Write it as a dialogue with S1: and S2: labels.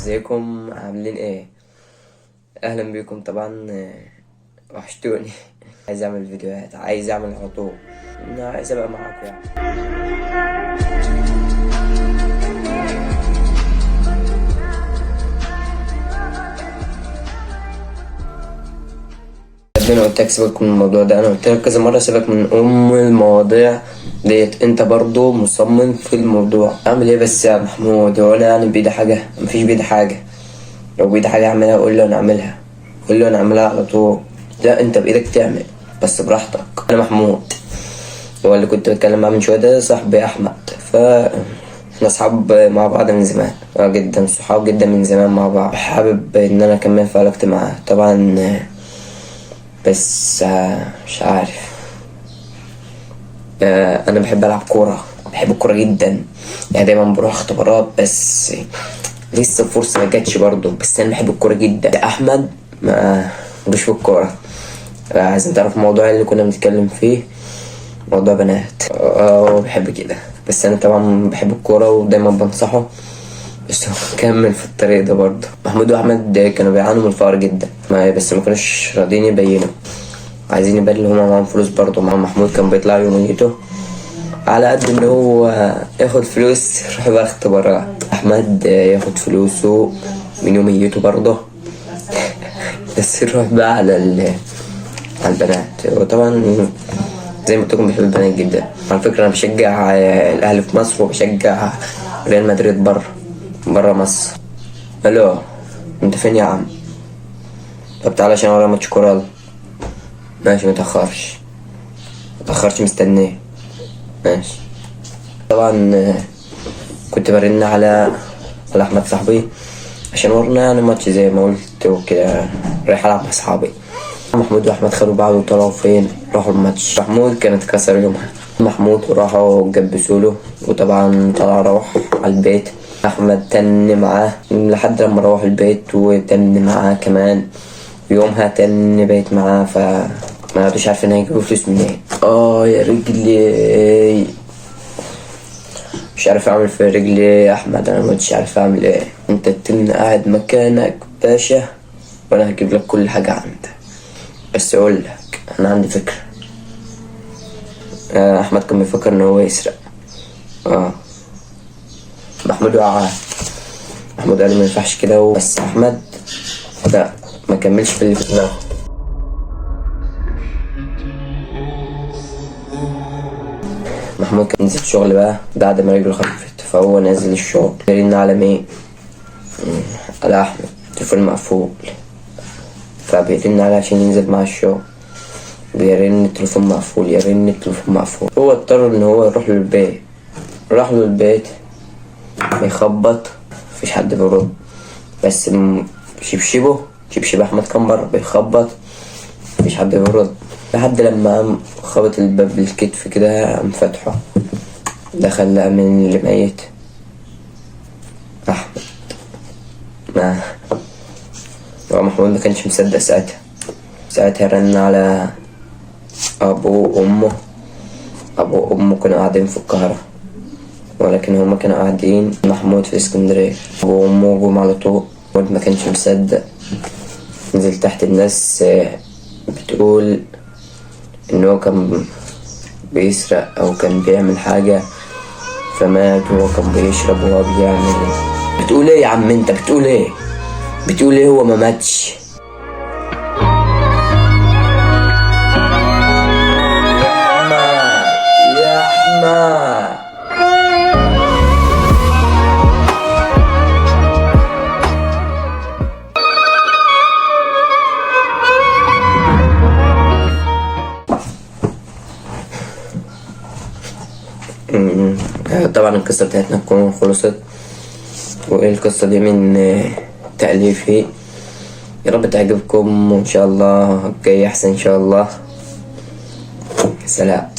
S1: ازيكم عاملين ايه؟ اهلا بيكم طبعا. وحشتوني. عايز اعمل فيديوهات، عايز اعمل عطور، عايز ابقى معاكم يعني. انا قلت لك سيبك من الموضوع ده، انا قلت لك كذا مره سيبك من المواضيع ديت. انت برضو مصمم في الموضوع. اعمل ايه بس يا محمود؟ هو انا يعني بايدي حاجه؟ مفيش بايدي حاجه. لو بايدي حاجه اعملها قول لي انا اعملها، قول لي انا اعملها على طول. لا انت بايدك تعمل بس براحتك. انا محمود هو اللي كنت بتكلم معاه من شويه ده صاحبي احمد. احنا اصحاب مع بعض من زمان جدا، صحاب جدا من زمان مع بعض. حابب ان انا اكمل في علاقتي معاه طبعا. بس مش عارف. انا بحب العب كوره، بحب الكوره جدا يعني. دايما بروح اختبارات بس لسه الفرصه ما جاتش برضه. بس انا بحب الكوره جدا. احمد ما مش في الكوره. عايزين تعرف الموضوع اللي كنا بنتكلم فيه، موضوع بنات. بحب كده. بس انا طبعا بحب الكوره ودايما بنصحه بس هو كمل في الطريق ده برضه. محمود واحمد كانوا بيعانوا من الفقر جدا، بس ما كانوش راضيين يبينوا، عايزين يبان ان هما معاهم فلوس برضه. مع محمود كان بيطلع يوميته على قد ان هو ياخد فلوس يروح بقى اختبارات. احمد ياخد فلوسه من يوميته برضه بس يروح بقى على البنات. وطبعا زي ما قلت لكم بحب البنات جدا. على فكرة انا بشجع الاهلي في مصر وبشجع ريال مدريد بره مصر. الو، انت فين يا عم؟ طب تعالى عشان ورايا ماتش كورة. يلا ماشي، متأخرش مستنيه. ماشي. طبعا كنت برن على احمد صاحبي عشان ورنا يعني ماتش زي ما قلت وكده، رايح العب مع اصحابي. محمود واحمد خدوا بعض وطلعوا فين؟ راحوا الماتش. محمود كان اتكسر يومها. محمود وراحوا جبسوله وطبعا طلع روح على البيت. احمد تن معاه لحد لما روح البيت وتن معاه كمان. يومها تن بيت معاه ما عادوش عارفين هيجيبوا فلوس منين. يا رجلي، مش عارف اعمل في رجلي يا احمد. انا مش عارف اعمل ايه. انت التن قاعد مكانك باشا وانا هجيب لك كل حاجة عندك. بس اقول لك انا عندي فكرة. احمد كان بيفكر ان هو يسرق. محمود وقع. محمود قال ما ينفعش كده بس احمد لا، ما كملش في اللي في دماغه. محمود كان نزل الشغل بقى بعد ما رجله خفت، فهو نازل الشغل يرن على مين؟ على احمد. التليفون مقفول، فبيرن عليه عشان ينزل مع الشغل. بيرن التليفون مقفول، يرن التليفون مقفول. هو اضطر ان هو يروح له البيت. راح له البيت بيخبط، مفيش حد بيرد. بس شبشب احمد كان بره بيخبط، مفيش حد بيرد. لحد لما قام خبط الباب بالكتف كده، قام فتحه. دخل لقى من اللي ميت احمد. ما هو محمود ما كانش مصدق ساعتها رن على ابوه وامه. ابوه وامه كانوا قاعدين في القاهرة، ولكن هما كانوا قاعدين محمود في اسكندرية. ابوه وامه جم على طول. محمود ما كانش مصدق. نزل تحت. الناس بتقول ان هو كان بيسرق او كان بيعمل حاجة فمات، وهو كان بيشرب وهو بيعمل. بتقول ايه يا عم؟ انت بتقول ايه؟ هو ما ماتش. يا احمد طبعا القصة بتاعتنا تكون خلصت. وايه القصة دي من تأليفي. يا رب تعجبكم وان شاء الله جاي احسن ان شاء الله. سلام.